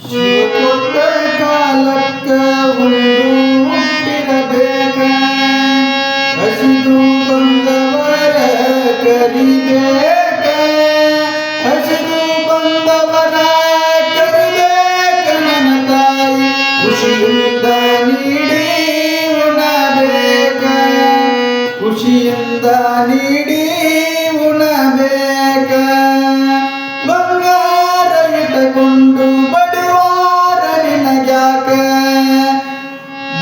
ಶಿವಕೊಟ್ಟ ಕಾಲಕ್ಕ ಒಂದು ಹುಟ್ಟಿರಬೇಕ, ಹಸಿದು ಬಂದವರ ಕರಿಬೇಕ, ಹಸಿದು ಬಂದವರ ಕರಿಬೇಕ ನನ್ನ ತಾಯಿ, ಖುಷಿಯಿಂದ ನೀಡಿ ಉಣಬೇಕ, ಖುಷಿಯಿಂದ ನೀಡಿ ಉಣಬೇಕ. ಬಂಗಾರ ಇಟ್ಟುಕೊಂಡು ಬಡವಾರ ನಿನಗ್ಯಾಕ,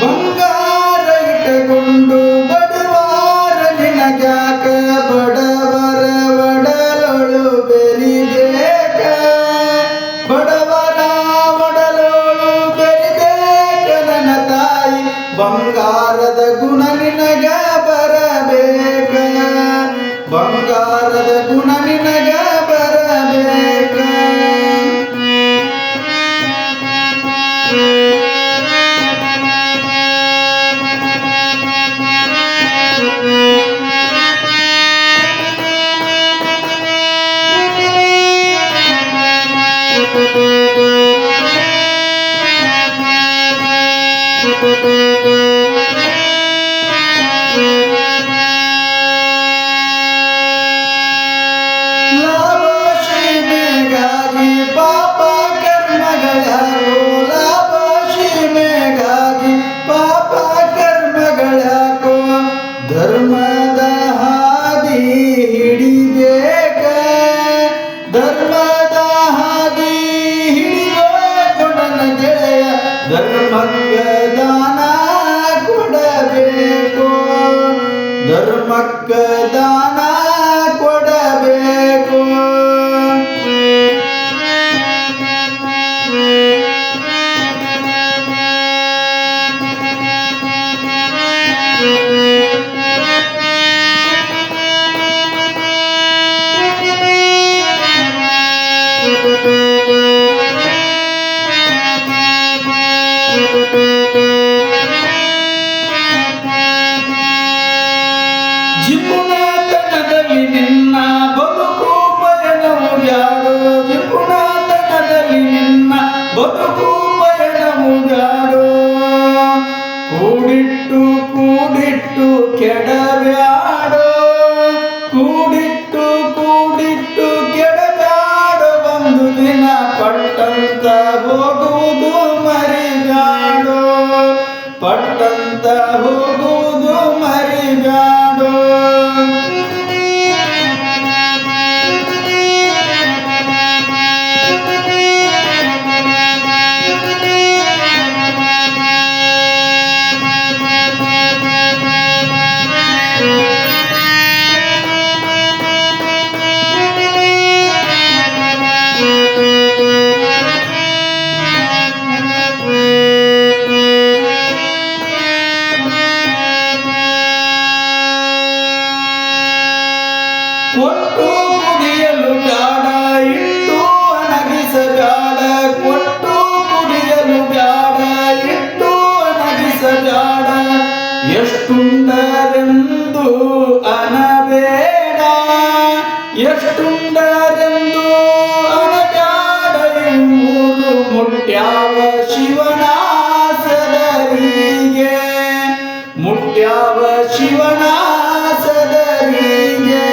ಬಂಗಾರ ಇಟ್ಟುಕೊಂಡು ಬಡವಾರ ನಿನಗ್ಯಾಕ, ಬಡವರ ಒಡಲೊಳು ಬೆರಿಬೇಕ, ಬಡವರ ಒಡಲೊಳು ಬೆರಿಬೇಕ ನನ್ನ ತಾಯಿ, ಬಂಗಾರದ ಗುಣ ನಿನಗ ಬರಬೇಕ, ಬಂಗಾರದ ಗುಣ ನಿನಗ ಬರಬೇಕ. ಲಾಭ ಸೀಮೆಗಾಗಿ ಪಾಪ ಕರ್ಮಗಳ್ಯಾಕೋ, ಲಾಭ ಸೀಮೆಗಾಗಿ ಪಾಪ ಕರ್ಮಗಳ್ಯಾಕೋ, ಧರ್ಮದ ಹಾದಿ ಹಿಡಿಬೇಕ, ಧರ್ಮದ ಹಾದಿ ಹಿಡಿಬೇಕು ನನ್ನ ಗೆಳೆಯ, ಧರ್ಮಕ್ಕೆ ದಾನ ಕೊಡಬೇಕು, ಧರ್ಮಕ್ಕೆ ದಾನ ಕೊಡಬೇಕು. ಜಿಪುಣತನದಲ್ಲಿ ನಿನ್ನ ಬದುಕು ಪಯಣವು ಬ್ಯಾಡೋ, ಜಿಪುಣತನದಲ್ಲಿ ನಿನ್ನ ಬದುಕು ಪಯಣವು ಬ್ಯಾಡೋ, ಕೂಡಿಟ್ಟು ಕೂಡಿಟ್ಟು ಕೆಡಬ್ಯಾಡೋ, ಕೂಡಿಟ್ಟು ಕೂಡಿಟ್ಟು ಕೆಡಬ್ಯಾಡೋ, ಒಂದು ದಿನ ಪಟ್ಟಂತ ಹೋಗುವುದು ಮರಿಬ್ಯಾಡೋ, ಪಟ್ಟಂತ ಹೋಗುವುದು ಮರಿಬ್ಯಾಡೋ. ಕೊಟ್ಟು ಕುಡಿಯಲು ಬ್ಯಾಡ, ಇಟ್ಟು ಅಣಗಿಸಬ್ಯಾಡ, ಕೊಟ್ಟು ಕುಡಿಯಲು ಬ್ಯಾಡ, ಇಟ್ಟು ಅಣಗಿಸಬ್ಯಾಡ, ಎಷ್ಟುಂಡರೆಂದು ಅನಬೇಡ, ಎಷ್ಟುಂಡರೆಂದು ಅನಬ್ಯಾಡ, ಮೂರು ಮುಟ್ಟ್ಯಾವ ಶಿವನ ಸದರಿಗೆ, ಮುಟ್ಟ್ಯಾವ ಶಿವನ ಸದರಿಗೆ.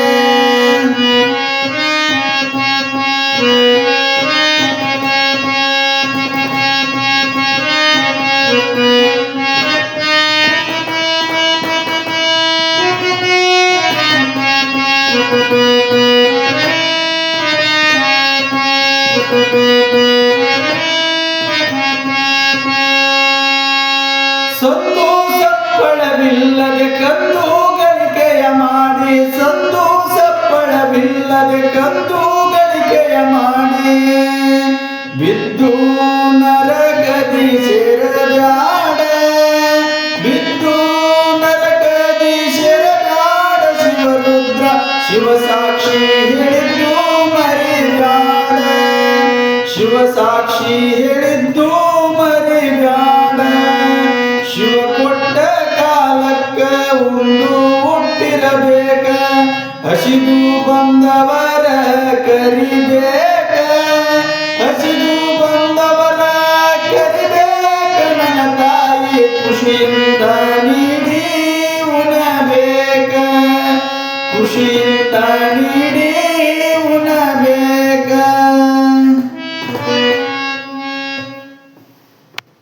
ಸಂದು ಸಪ್ಪಳವಿಲ್ಲದೆ ಕಂದು ಗಳಿಕೆಯ ಮಾಡಿ, ಸಂದು ಸಪ್ಪಳವಿಲ್ಲದೆ ಕಂದು ಗಳಿಕೆಯ ಮಾಡಿ, ಬಿದ್ದು ನರಗದಿ ಸೇರಬ್ಯಾಡ, ಬಿದ್ದು ನರಗದಿ ಸೇರಬ್ಯಾಡ, ಶಿವರುದ್ರ ಶಿವಸಾಕ್ಷಿ ಹೇಳಿದ್ದು ಮರಿಬ್ಯಾಡ, ಶಿವಸಾಕ್ಷಿ ಹೇಳಿದ್ದು ಮರಿಬ್ಯಾಡ. ಶಿವ ಕೊಟ್ಟ ಕಾಲಕ್ಕ ಒಂದು ಹುಟ್ಟಿರಬೇಕ, ಹಸಿದು ಬಂದವರ ಕರಿಬೇಕ, ಹಸಿದು ಬಂದವರ ಖುಷಿಯಿಂದ ನೀಡಿ ಉಣಬೇಕ ಖುಷಿಯಿಂದ ನೀಡಿ